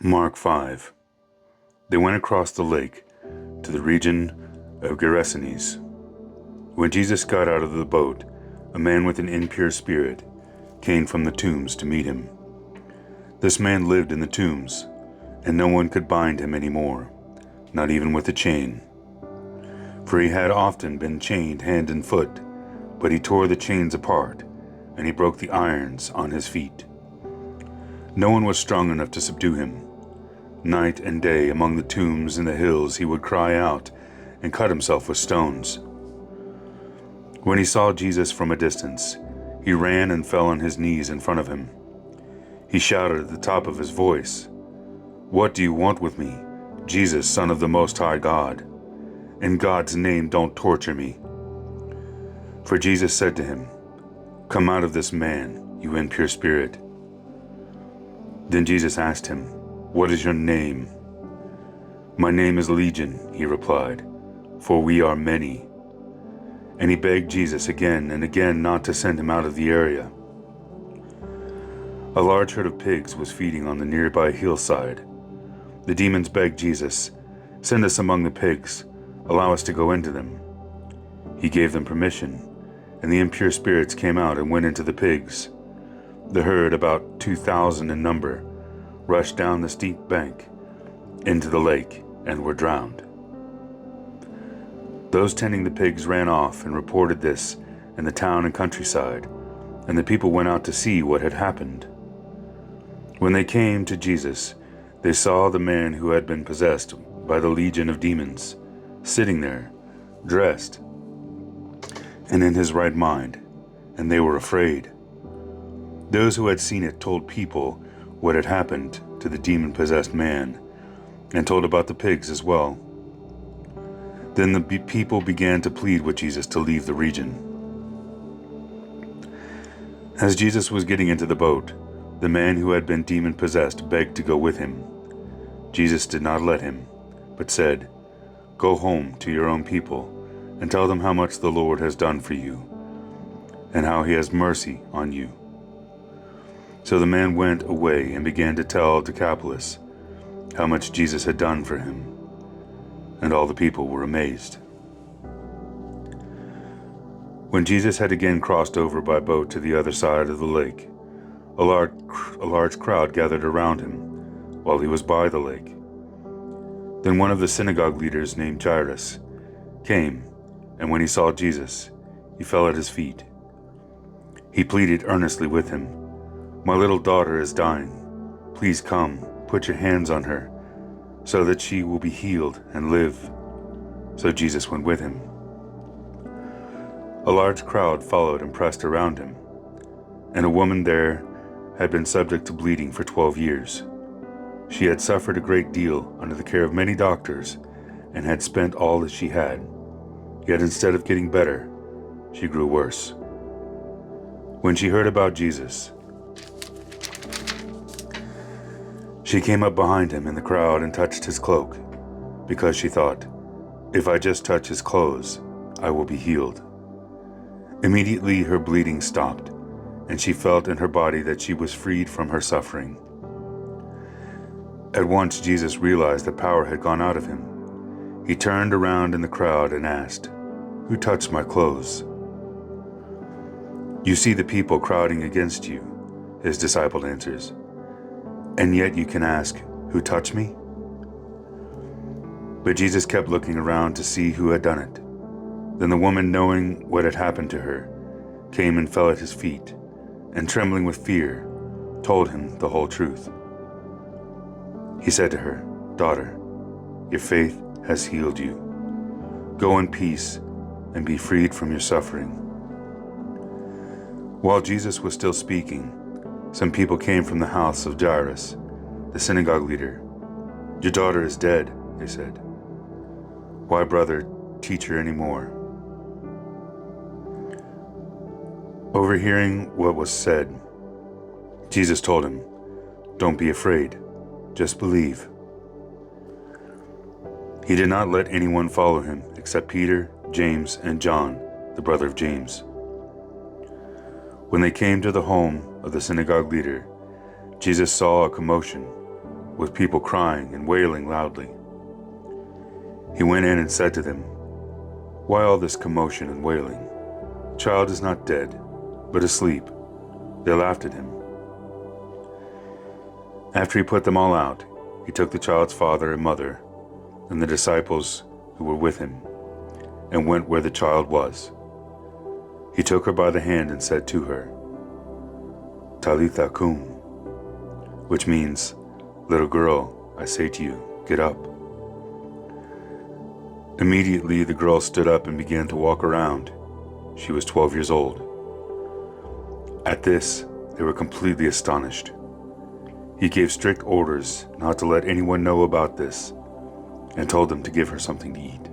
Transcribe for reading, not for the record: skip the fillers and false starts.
Mark 5. They went across the lake to the region of Gerasenes. When Jesus got out of the boat, a man with an impure spirit came from the tombs to meet him. This man lived in the tombs, and no one could bind him any more, not even with a chain. For he had often been chained hand and foot, but he tore the chains apart, and he broke the irons on his feet. No one was strong enough to subdue him. Night and day among the tombs in the hills he would cry out and cut himself with stones. When he saw Jesus from a distance, he ran and fell on his knees in front of him. He shouted at the top of his voice, "What do you want with me, Jesus, Son of the Most High God? In God's name, don't torture me." For Jesus said to him, "Come out of this man, you impure spirit." Then Jesus asked him, "What is your name?" "My name is Legion," he replied, "for we are many." And he begged Jesus again and again not to send him out of the area. A large herd of pigs was feeding on the nearby hillside. The demons begged Jesus, "Send us among the pigs, allow us to go into them." He gave them permission, and the impure spirits came out and went into the pigs. The herd, about 2,000 in number, rushed down the steep bank into the lake and were drowned. Those tending the pigs ran off and reported this in the town and countryside, and the people went out to see what had happened. When they came to Jesus, they saw the man who had been possessed by the legion of demons, sitting there, dressed, and in his right mind, and they were afraid. Those who had seen it told people what had happened to the demon-possessed man, and told about the pigs as well. Then the people began to plead with Jesus to leave the region. As Jesus was getting into the boat, the man who had been demon-possessed begged to go with him. Jesus did not let him, but said, "Go home to your own people and tell them how much the Lord has done for you, and how he has mercy on you." So the man went away and began to tell Decapolis how much Jesus had done for him, and all the people were amazed. When Jesus had again crossed over by boat to the other side of the lake, a large crowd gathered around him while he was by the lake. Then one of the synagogue leaders named Jairus came, and when he saw Jesus, he fell at his feet. He pleaded earnestly with him, "My little daughter is dying. Please come, put your hands on her, so that she will be healed and live." So Jesus went with him. A large crowd followed and pressed around him, and a woman there had been subject to bleeding for 12 years. She had suffered a great deal under the care of many doctors and had spent all that she had. Yet instead of getting better, she grew worse. When she heard about Jesus, she came up behind him in the crowd and touched his cloak, because she thought, "If I just touch his clothes, I will be healed." Immediately her bleeding stopped, and she felt in her body that she was freed from her suffering. At once Jesus realized that power had gone out of him. He turned around in the crowd and asked, "Who touched my clothes?" "You see the people crowding against you," his disciple answers, "and yet you can ask, 'Who touched me?'" But Jesus kept looking around to see who had done it. Then the woman, knowing what had happened to her, came and fell at his feet, and trembling with fear, told him the whole truth. He said to her, "Daughter, your faith has healed you. Go in peace and be freed from your suffering." While Jesus was still speaking, some people came from the house of Jairus, the synagogue leader. "Your daughter is dead," they said. "Why, brother, teach her any more?" Overhearing what was said, Jesus told him, "Don't be afraid, just believe." He did not let anyone follow him except Peter, James, and John, the brother of James. When they came to the home of the synagogue leader, Jesus saw a commotion with people crying and wailing loudly. He went in and said to them, "Why all this commotion and wailing? The child is not dead, but asleep." They laughed at him. After he put them all out, he took the child's father and mother and the disciples who were with him and went where the child was. He took her by the hand and said to her, "Talitha cum," which means, "Little girl, I say to you, get up." Immediately the girl stood up and began to walk around. She was 12 years old. At this, they were completely astonished. He gave strict orders not to let anyone know about this and told them to give her something to eat.